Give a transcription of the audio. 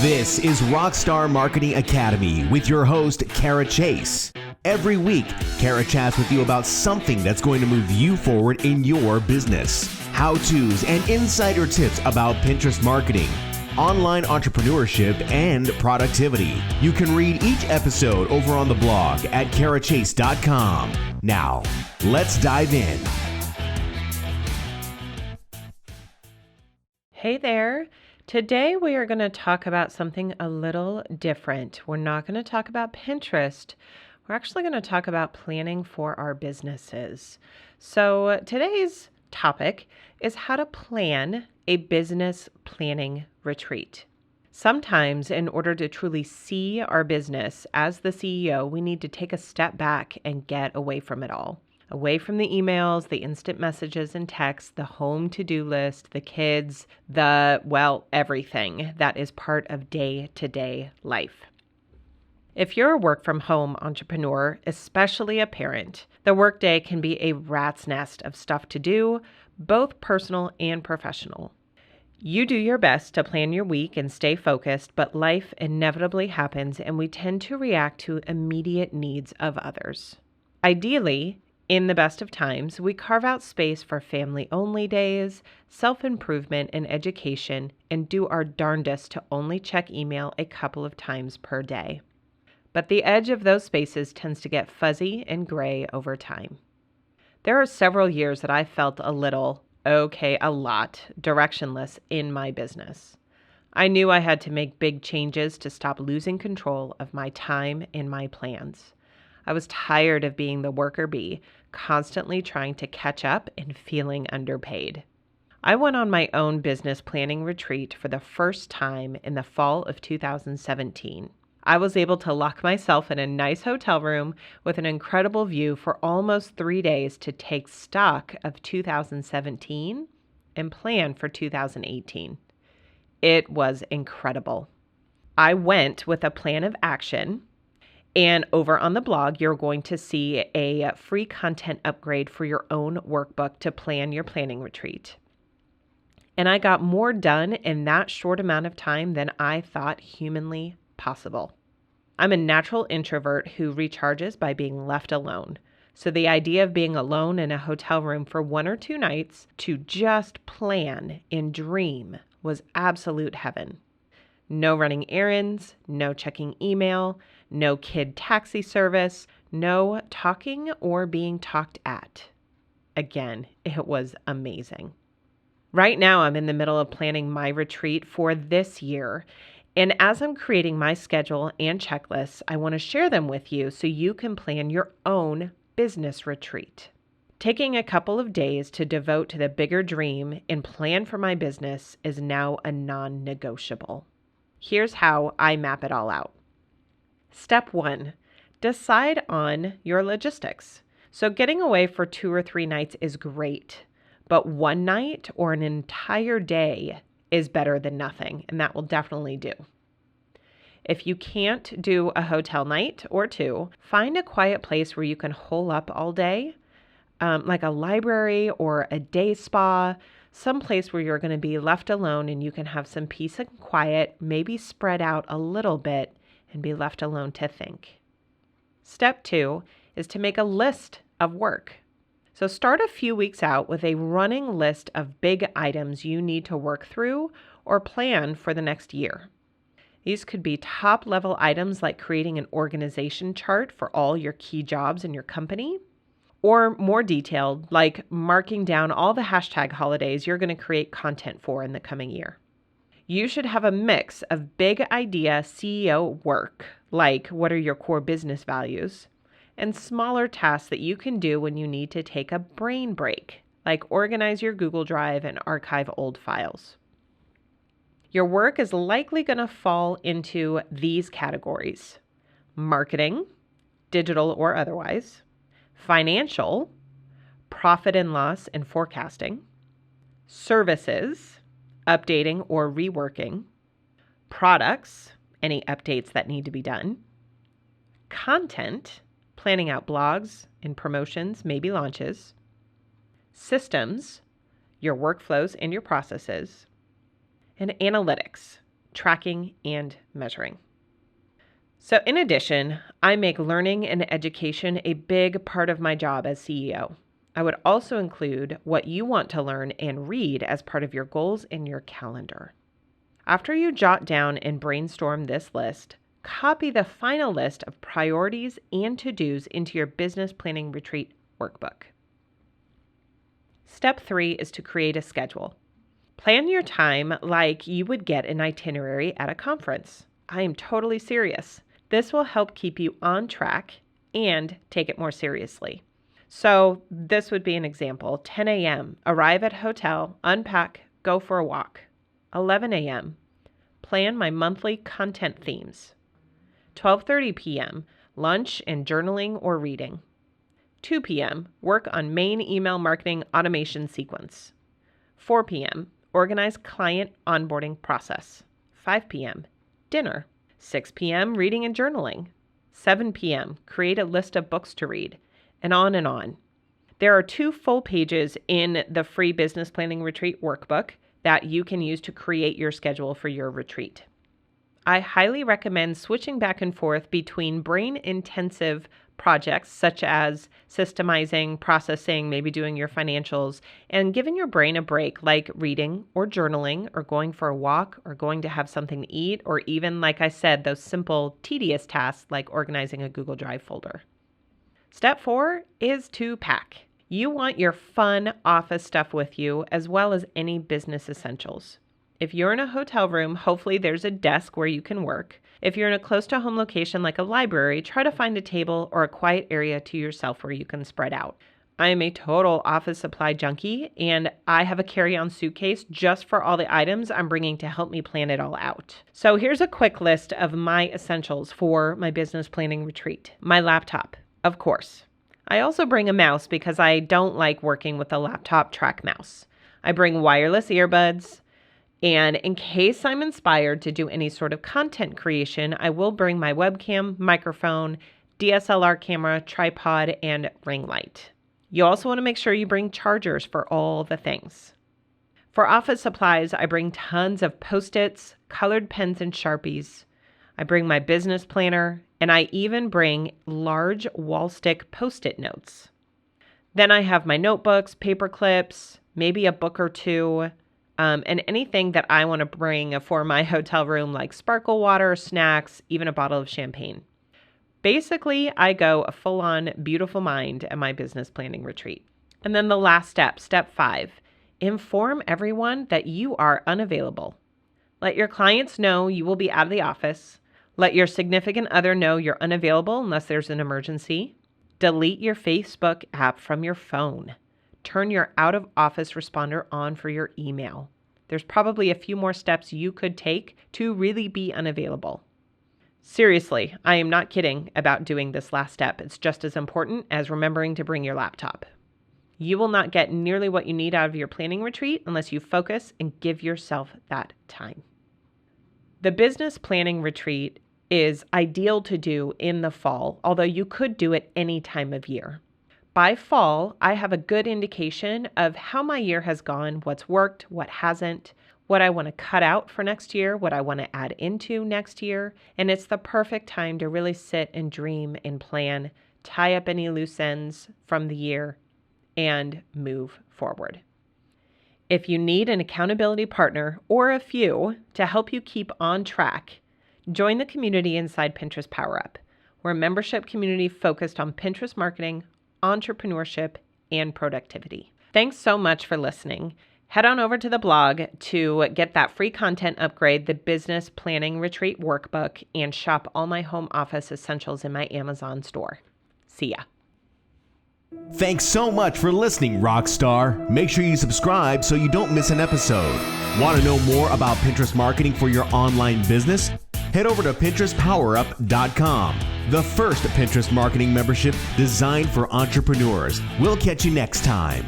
This is Rockstar Marketing Academy with your host, Kara Chase. Every week, Kara chats with you about something that's going to move you forward in your business. How-tos and insider tips about Pinterest marketing, online entrepreneurship, and productivity. You can read each episode over on the blog at karachase.com. Now, let's dive in. Hey there. Today we are going to talk about something a little different. We're not going to talk about Pinterest. We're actually going to talk about planning for our businesses. So today's topic is how to plan a business planning retreat. Sometimes in order to truly see our business as the CEO, we need to take a step back and get away from it all. Away from the emails, the instant messages and texts, the home to-do list, the kids, everything that is part of day-to-day life. If you're a work-from-home entrepreneur, especially a parent, the workday can be a rat's nest of stuff to do, both personal and professional. You do your best to plan your week and stay focused, but life inevitably happens and we tend to react to immediate needs of others. Ideally, in the best of times, we carve out space for family-only days, self-improvement and education, and do our darndest to only check email a couple of times per day. But the edge of those spaces tends to get fuzzy and gray over time. There are several years that I felt a lot directionless in my business. I knew I had to make big changes to stop losing control of my time and my plans. I was tired of being the worker bee, constantly trying to catch up and feeling underpaid. I went on my own business planning retreat for the first time in the fall of 2017. I was able to lock myself in a nice hotel room with an incredible view for almost 3 days to take stock of 2017 and plan for 2018. It was incredible. I went with a plan of action. And over on the blog, you're going to see a free content upgrade for your own workbook to plan your planning retreat. And I got more done in that short amount of time than I thought humanly possible. I'm a natural introvert who recharges by being left alone. So the idea of being alone in a hotel room for 1 or 2 nights to just plan and dream was absolute heaven. No running errands, no checking email, no kid taxi service, no talking or being talked at. Again, it was amazing. Right now, I'm in the middle of planning my retreat for this year. And as I'm creating my schedule and checklists, I want to share them with you so you can plan your own business retreat. Taking a couple of days to devote to the bigger dream and plan for my business is now a non-negotiable. Here's how I map it all out. Step 1, decide on your logistics. So getting away for 2 or 3 nights is great, but 1 night or an entire day is better than nothing, and that will definitely do. If you can't do a hotel night or 2, find a quiet place where you can hole up all day, like a library or a day spa, some place where you're going to be left alone and you can have some peace and quiet, maybe spread out a little bit and be left alone to think. Step 2 is to make a list of work. So start a few weeks out with a running list of big items you need to work through or plan for the next year. These could be top-level items like creating an organization chart for all your key jobs in your company, or more detailed, like marking down all the hashtag holidays you're going to create content for in the coming year. You should have a mix of big idea CEO work, like what are your core business values, and smaller tasks that you can do when you need to take a brain break, like organize your Google Drive and archive old files. Your work is likely going to fall into these categories: marketing, digital or otherwise, financial, profit and loss and forecasting, services, updating or reworking, products, any updates that need to be done, content, planning out blogs and promotions, maybe launches, systems, your workflows and your processes, and analytics, tracking and measuring. So in addition, I make learning and education a big part of my job as CEO. I would also include what you want to learn and read as part of your goals in your calendar. After you jot down and brainstorm this list, copy the final list of priorities and to-dos into your business planning retreat workbook. Step 3 is to create a schedule. Plan your time like you would get an itinerary at a conference. I am totally serious. This will help keep you on track and take it more seriously. So this would be an example. 10 a.m., arrive at hotel, unpack, go for a walk. 11 a.m., plan my monthly content themes. 12:30 p.m., lunch and journaling or reading. 2 p.m., work on main email marketing automation sequence. 4 p.m., organize client onboarding process. 5 p.m., dinner. 6 p.m., reading and journaling. 7 p.m., create a list of books to read, and on and on. There are 2 full pages in the free business planning retreat workbook that you can use to create your schedule for your retreat. I highly recommend switching back and forth between brain-intensive projects such as systemizing, processing, maybe doing your financials, and giving your brain a break like reading or journaling or going for a walk or going to have something to eat, or even, like I said, those simple, tedious tasks like organizing a Google Drive folder. Step 4 is to pack. You want your fun office stuff with you as well as any business essentials. If you're in a hotel room, hopefully there's a desk where you can work. If you're in a close-to-home location like a library, try to find a table or a quiet area to yourself where you can spread out. I am a total office supply junkie, and I have a carry-on suitcase just for all the items I'm bringing to help me plan it all out. So here's a quick list of my essentials for my business planning retreat. My laptop, of course. I also bring a mouse because I don't like working with a laptop track mouse. I bring wireless earbuds, and in case I'm inspired to do any sort of content creation, I will bring my webcam, microphone, DSLR camera, tripod, and ring light. You also want to make sure you bring chargers for all the things. For office supplies, I bring tons of Post-its, colored pens, and Sharpies. I bring my business planner, and I even bring large wall stick Post-it notes. Then I have my notebooks, paper clips, maybe a book or two, and anything that I want to bring for my hotel room, like sparkle water, snacks, even a bottle of champagne. Basically, I go a full-on beautiful mind at my business planning retreat. And then the last step, step 5, inform everyone that you are unavailable. Let your clients know you will be out of the office. Let your significant other know you're unavailable unless there's an emergency. Delete your Facebook app from your phone. Turn your out-of-office responder on for your email. There's probably a few more steps you could take to really be unavailable. Seriously, I am not kidding about doing this last step. It's just as important as remembering to bring your laptop. You will not get nearly what you need out of your planning retreat unless you focus and give yourself that time. The business planning retreat is ideal to do in the fall, although you could do it any time of year. By fall, I have a good indication of how my year has gone, what's worked, what hasn't, what I want to cut out for next year, what I want to add into next year, and it's the perfect time to really sit and dream and plan, tie up any loose ends from the year, and move forward. If you need an accountability partner or a few to help you keep on track, join the community inside Pinterest PowerUp. We're a membership community focused on Pinterest marketing, entrepreneurship, and productivity. Thanks so much for listening. Head on over to the blog to get that free content upgrade, the Business Planning Retreat Workbook, and shop all my home office essentials in my Amazon store. See ya. Thanks so much for listening, Rockstar. Make sure you subscribe so you don't miss an episode. Want to know more about Pinterest marketing for your online business? Head over to PinterestPowerUp.com, the first Pinterest marketing membership designed for entrepreneurs. We'll catch you next time.